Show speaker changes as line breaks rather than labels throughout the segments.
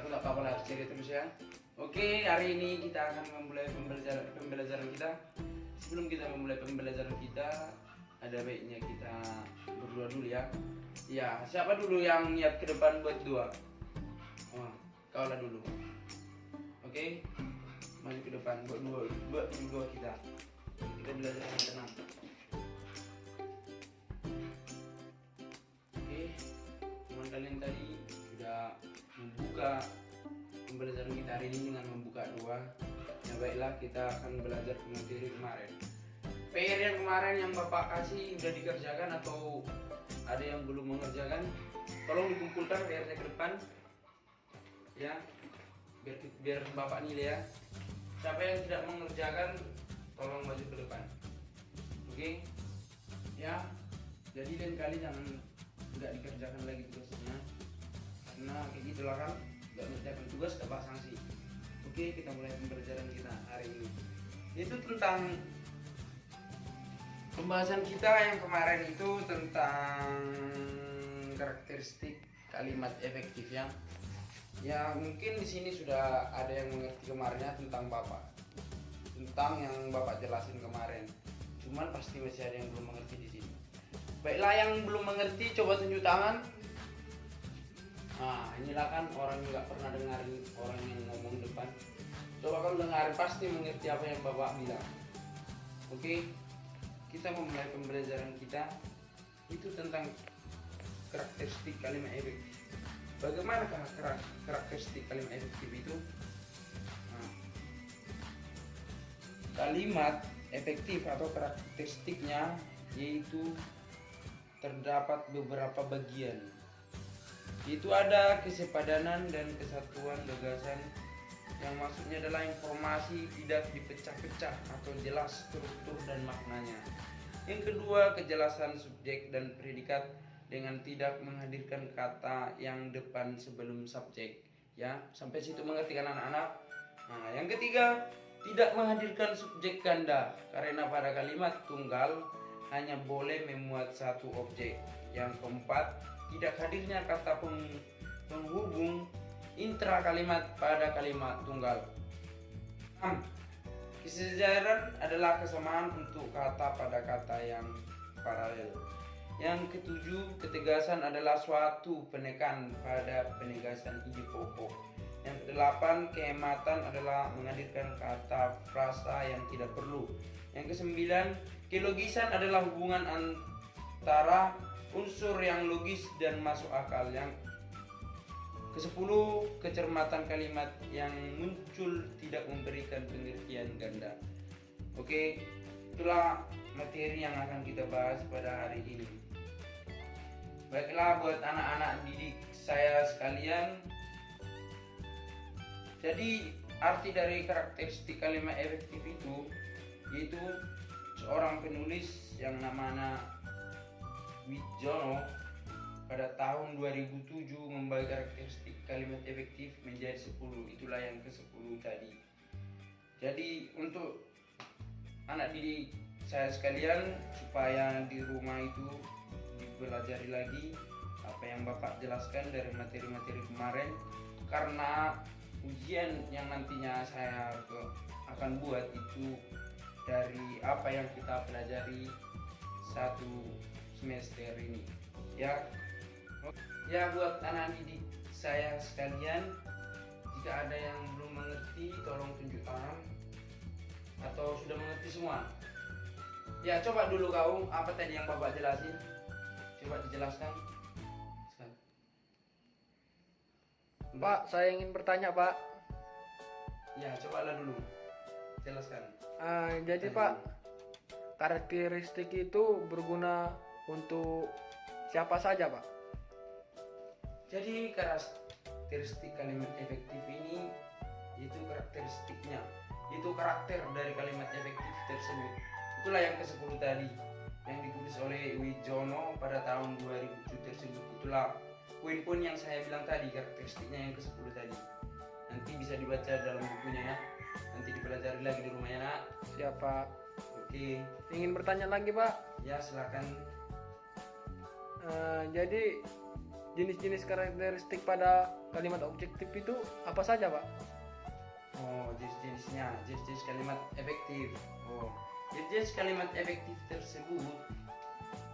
aku tak apa-apa lah, cari terus ya. Oke, hari ini kita akan memulai pembelajaran kita. Sebelum kita memulai pembelajaran kita, ada baiknya kita berdoa dulu ya. Ya, siapa dulu yang niat ke depan buat doa? Oh, kau lah dulu. Oke, maju ke depan buat doa kita. Kita belajar dengan tenang. Oke, teman kalian tadi sudah membuka pembelajaran kita hari ini dengan membuka doa. Ya baiklah, kita akan belajar materi kemarin. PR yang kemarin yang Bapak kasih sudah dikerjakan atau ada yang belum mengerjakan? Tolong dikumpulkan PR-nya ke depan. Ya, biar Bapak nilai ya. Siapa yang tidak mengerjakan, tolong maju ke depan. Oke? Ya. Jadi lain kali jangan nggak dikerjakan lagi tugasnya. Karena kayak gitulah kan, nggak mengerjakan tugas dapat sanksi. Oke, kita mulai pembelajaran kita hari ini. Itu tentang pembahasan kita yang kemarin itu tentang karakteristik kalimat efektif ya. Ya mungkin di sini sudah ada yang mengerti kemarinnya tentang Bapak, tentang yang Bapak jelasin kemarin. Cuman pasti masih ada yang belum mengerti di sini. Baiklah, yang belum mengerti coba tunjuk tangan. Nah, inilah kan orang yang nggak pernah dengarin orang yang ngomong depan. Coba kalau dengarin pasti mengerti apa yang Bapak bilang. Oke, kita memulai pembelajaran kita itu tentang karakteristik kalimat efektif. Bagaimanakah karakteristik kalimat efektif itu? Nah, kalimat efektif atau karakteristiknya yaitu terdapat beberapa bagian. Itu ada kesepadanan dan kesatuan gagasan, yang maksudnya adalah informasi tidak dipecah-pecah atau jelas struktur dan maknanya. Yang kedua, kejelasan subjek dan predikat dengan tidak menghadirkan kata yang depan sebelum subjek. Ya, sampai situ mengerti kan anak-anak? Nah, yang ketiga, tidak menghadirkan subjek ganda karena pada kalimat tunggal hanya boleh memuat satu objek. Yang keempat, tidak hadirnya kata penghubung intra kalimat pada kalimat tunggal. 6. Kesejajaran adalah kesamaan untuk kata pada kata yang paralel. Yang ketujuh, ketegasan adalah suatu penekan pada penegasan ide pokok. Yang kedelapan, kehematan adalah menghadirkan kata frasa yang tidak perlu. Yang kesembilan, kelogisan adalah hubungan antara unsur yang logis dan masuk akal. Yang kesepuluh, kecermatan kalimat yang muncul tidak memberikan pengertian ganda. Oke, itulah materi yang akan kita bahas pada hari ini. Baiklah, buat anak-anak didik saya sekalian, jadi arti dari karakteristik kalimat efektif itu yaitu seorang penulis yang namanya Wijono pada tahun 2007 membagi karakteristik kalimat efektif menjadi 10. Itulah yang ke-10 tadi. Jadi untuk anak didik saya sekalian, supaya di rumah itu dipelajari lagi apa yang Bapak jelaskan dari materi-materi kemarin, karena ujian yang nantinya saya akan buat itu dari apa yang kita pelajari satu semester ini ya. Ya, buat anak didik saya sekalian, jika ada yang belum mengerti tolong tunjuk tangan, atau sudah mengerti semua. Ya, coba dulu kau, apa tadi yang Bapak jelasin, coba dijelaskan.
Pak, saya ingin bertanya, Pak.
Ya, cobalah dulu jelaskan.
Jadi Pak, karakteristik itu berguna untuk siapa saja, Pak?
Jadi karakteristik kalimat efektif ini itu karakteristiknya, itu karakter dari kalimat efektif tersebut. Itulah yang ke-10 tadi yang ditulis oleh Wijono pada tahun 2007 tersebut. Itulah poin-poin yang saya bilang tadi, karakteristiknya yang ke-10 tadi. Nanti bisa dibaca dalam bukunya ya. Nanti dipelajari lagi di rumahnya, Nak.
Siapa?
Oke.
Ingin bertanya lagi, Pak?
Ya, silakan.
Jadi jenis-jenis karakteristik pada kalimat objektif itu apa saja, Pak?
Oh, jenis-jenis kalimat efektif. Oh, jenis kalimat efektif tersebut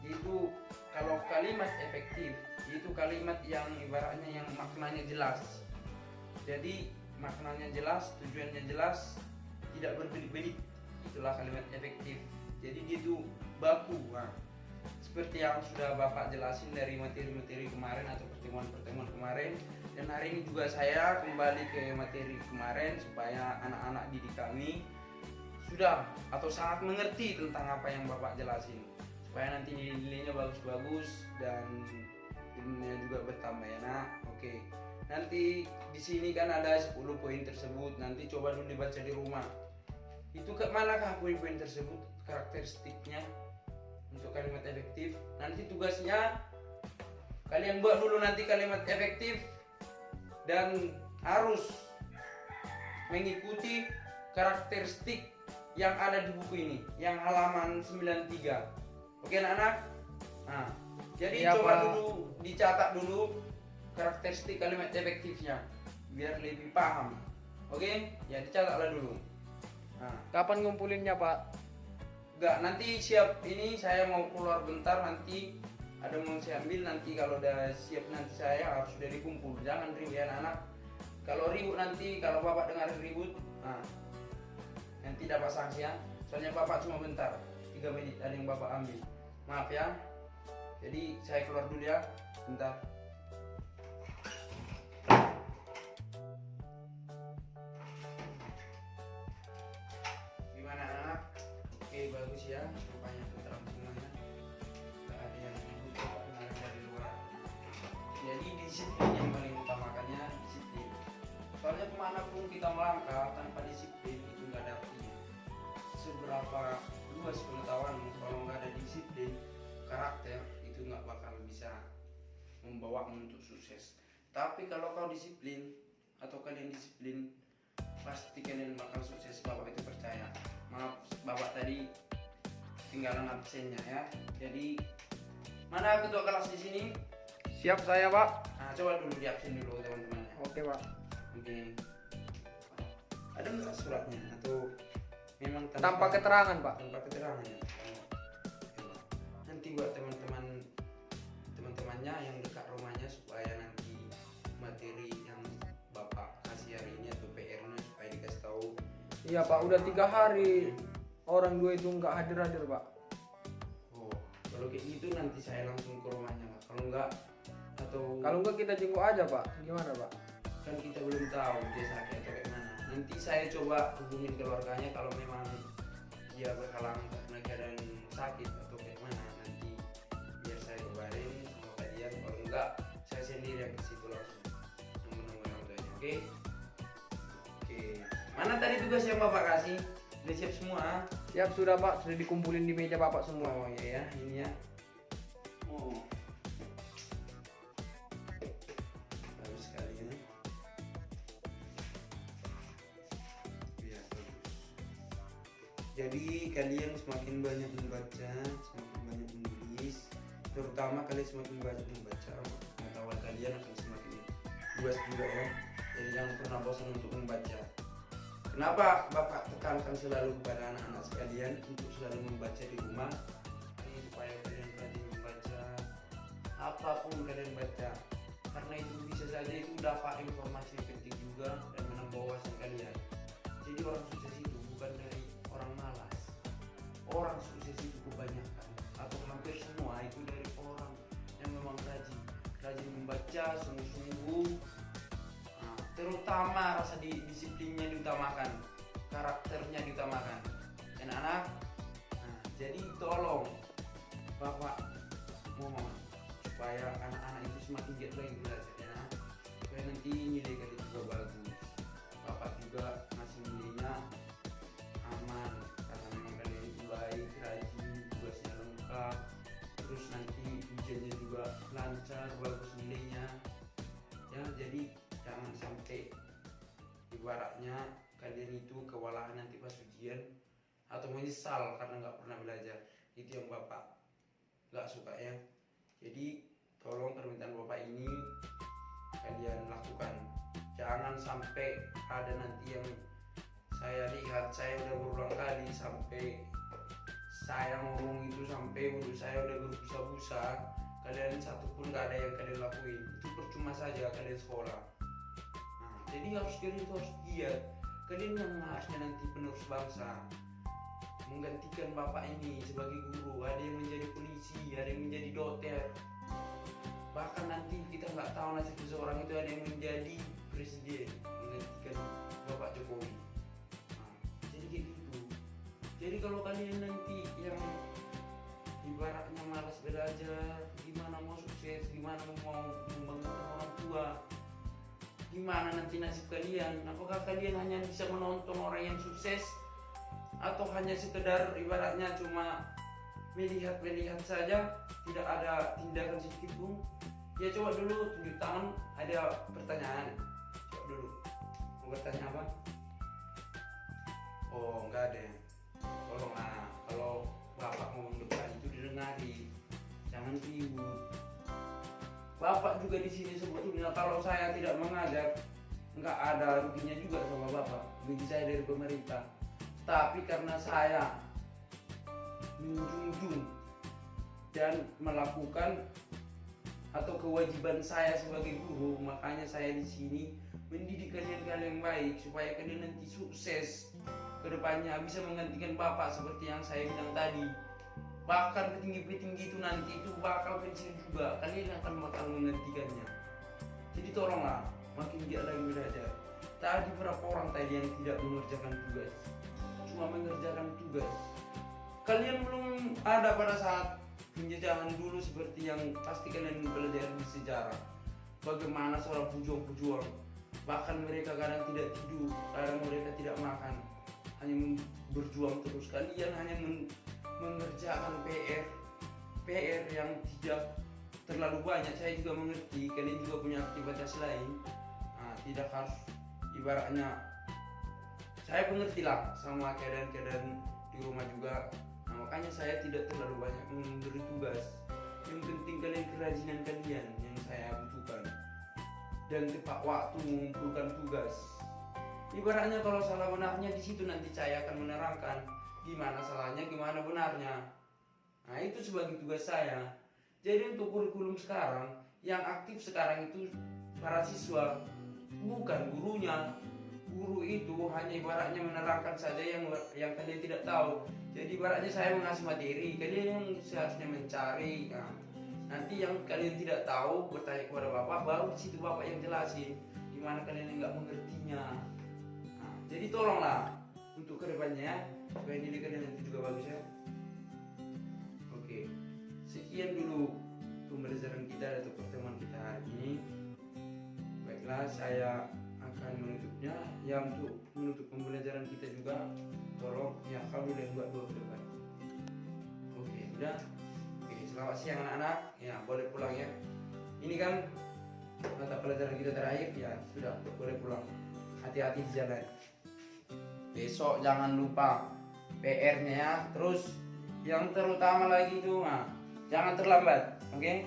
itu, kalau kalimat efektif itu kalimat yang ibaratnya yang maknanya jelas. Jadi maknanya jelas, tujuannya jelas, tidak berbelit-belit. Itulah kalimat efektif. Jadi dia itu baku. Nah, seperti yang sudah Bapak jelasin dari materi-materi kemarin atau pertemuan-pertemuan kemarin, dan hari ini juga saya kembali ke materi kemarin supaya anak-anak didik kami sudah atau sangat mengerti tentang apa yang Bapak jelasin, supaya nanti nilainya bagus-bagus dan ilmunya juga bertambah ya nak. Oke, nanti di sini kan ada 10 poin tersebut, nanti coba dulu dibaca di rumah. Itu ke manakah poin-poin tersebut, karakteristiknya untuk kalimat efektif. Nanti tugasnya kalian buat dulu nanti kalimat efektif dan harus mengikuti karakteristik yang ada di buku ini, yang halaman 93. Oke anak-anak? Nah, jadi
ya,
coba
Pak.
dulu dicatat dulu karakteristik kalimat efektifnya biar lebih paham. Oke? Ya dicatatlah dulu. Nah,
Kapan ngumpulinnya, Pak?
enggak, nanti siap, ini saya mau keluar bentar, nanti ada mau saya ambil, nanti kalau udah siap nanti saya harus sudah dikumpul. Jangan ribut ya anak-anak. Kalau ribut nanti, kalau bapak dengar ribut, nah, nanti dapat sanksi ya. Soalnya bapak cuma bentar, 3 menit ada yang bapak ambil. Maaf ya. Jadi saya keluar dulu ya, bentar. Gimana anak? Oke, bagus ya, rupanya terang semuanya. Gak ada yang ribut bapak dengar dari luar. Jadi disiplin yang paling utamakannya, disiplin. Soalnya kemanapun kita melangkah tanpa disiplin itu nggak ada artinya. Seberapa luas pengetahuanmu kalau nggak ada disiplin karakter itu nggak bakal bisa membawamu untuk sukses. Tapi kalau kau disiplin atau kalian disiplin, pasti kalian bakal sukses. Bapak itu percaya. Maaf bapak tadi tinggalan absennya ya. Jadi mana ketua kelas di sini?
Siap saya, Pak.
Nah, coba dulu di absen dulu teman-temannya.
Oke, Pak.
Oke. Ada nggak suratnya atau memang
Tanpa keterangan, Pak.
Tanpa keterangan ya? Nanti buat teman-temannya yang dekat rumahnya supaya nanti materi yang bapak kasih hari ini atau PR-nya supaya dikasih tahu.
Iya, Pak. Udah 3 hari orang 2 itu nggak hadir-hadir, Pak.
Oh, kalau kayak gitu nanti saya langsung ke rumahnya Pak. Kalau enggak
Kalau nggak kita jenguk aja, Pak. Gimana, Pak?
kan kita belum tahu dia sakit atau kayak mana. Nanti saya coba hubungin keluarganya kalau memang dia berhalangan karena keadaan sakit atau kayak mana, nanti biar saya kabarin sama kalian. Kalau enggak saya sendiri yang ke situ langsung menemui orang tuanya. Oke? Oke. Mana tadi tugas yang bapak kasih? Sudah siap semua?
Siap sudah, Pak. Sudah dikumpulin di meja Bapak semua.
Oh iya ya, ini ya. Oh. Bagus sekali ya. Iya, bagus. Jadi kalian semakin banyak membaca, semakin banyak menulis, terutama kalian semakin banyak membaca, pengetahuan kalian akan semakin luas juga ya. Jadi jangan pernah bosan untuk membaca. Kenapa Bapak tekankan selalu kepada anak-anak sekalian untuk selalu membaca di rumah? Ini supaya kalian rajin membaca apapun kalian baca, karena itu bisa saja itu dapat informasi penting juga dan menambah wawasan kalian. Jadi orang sukses itu bukan dari orang malas. Orang sukses itu kebanyakan atau hampir semua itu dari orang yang memang rajin membaca sungguh-sungguh. Terutama rasa disiplinnya diutamakan, karakternya diutamakan, anak-anak. Nah, jadi tolong Bapak mohon supaya anak-anak itu semakin giat lagi belajar ya, supaya nanti nilai kalian juga bagus. Bapak juga ngasih nilainya aman karena memang kalian itu baik, rajin, tugasnya lengkap, terus nanti ujiannya juga lancar, bagus nilainya ya. Jadi jangan sampai ibaratnya kalian itu kewalahan nanti pas ujian atau menyesal karena nggak pernah belajar. Itu yang Bapak nggak suka ya. Jadi tolong permintaan bapak ini kalian lakukan. Jangan sampai ada nanti yang saya lihat, saya udah berulang kali sampai saya ngomong itu sampai mulut saya udah berbusa-busa, kalian satupun gak ada yang kalian lakuin. Itu percuma saja kalian sekolah. Nah, jadi kalian harus giat. Kalian yang harusnya nanti penerus bangsa, menggantikan bapak ini sebagai guru. Ada yang menjadi polisi, ada yang menjadi dokter, bahkan nanti kita nggak tahu nasib seseorang itu, ada yang menjadi presiden menggantikan bapak Jokowi. Nah, jadi kayak gitu. Jadi kalau kalian nanti yang ibaratnya malas belajar, gimana mau sukses, gimana mau membanggakan orang tua, gimana nanti nasib kalian? Apakah kalian hanya bisa menonton orang yang sukses, atau hanya sekedar ibaratnya cuma melihat saja, tidak ada tindakan sedikit pun? Ya coba dulu tunjuk tangan, ada pertanyaan. Coba dulu, mau bertanya apa? Oh enggak ada. Tolonglah, kalau bapak mau bertanya itu didengari, jangan ribut. Bapak juga di sini sebetulnya kalau saya tidak mengajar, nggak ada ruginya juga sama bapak, gaji saya dari pemerintah. Tapi karena saya menjunjung dan melakukan atau kewajiban saya sebagai guru, makanya saya di sini mendidik kalian yang baik supaya kalian nanti sukses ke depannya, bisa menggantikan bapak seperti yang saya bilang tadi. Bahkan petinggi-petinggi itu nanti itu bakal pensiun juga, kalian akan menggantikannya. Jadi tolonglah makin giat lagi belajar. Tadi berapa orang tadi yang tidak mengerjakan tugas, cuma mengerjakan tugas. Kalian belum ada pada saat penjajahan dulu seperti yang pasti kalian belajar di sejarah. Bagaimana seorang pejuang-pejuang, bahkan mereka kadang tidak tidur, kadang mereka tidak makan, hanya berjuang terus. Kalian hanya mengerjakan PR yang tidak terlalu banyak. Saya juga mengerti kalian juga punya aktivitas lain. Nah, tidak harus ibaratnya, saya mengerti lah sama keadaan di rumah juga. Nah, makanya saya tidak terlalu banyak memberi tugas. Yang penting kalian kerajinan kalian yang saya butuhkan, dan tepat waktu mengumpulkan tugas. Ibaratnya kalau salah benarnya di situ nanti saya akan menerangkan gimana salahnya, gimana benarnya. Nah, itu sebagai tugas saya. Jadi untuk kurikulum sekarang, yang aktif sekarang itu para siswa, bukan gurunya. Guru itu hanya ibaratnya menerangkan saja yang kalian tidak tahu. Jadi ibaratnya saya mengasih materi, kalian yang seharusnya mencari. Nah, nanti yang kalian tidak tahu bertanya kepada bapak, baru di situ bapak yang jelasin gimana kalian yang nggak mengertinya. Nah, jadi tolonglah untuk kedepannya supaya diri kalian nanti juga bagus ya. Oke, sekian dulu pembelajaran kita atau pertemuan kita hari ini. Baiklah, saya akan menutupnya. Ya, untuk menutup pembelajaran kita juga tolong ya kamu dan buat doa ke depan. Oke, udah. Oke, selamat siang anak-anak. Ya, boleh pulang ya. Ini kan mata pelajaran kita terakhir ya, sudah boleh pulang. Hati-hati di jalan. Besok jangan lupa PR-nya ya. Terus yang terutama lagi itu, jangan terlambat. Oke?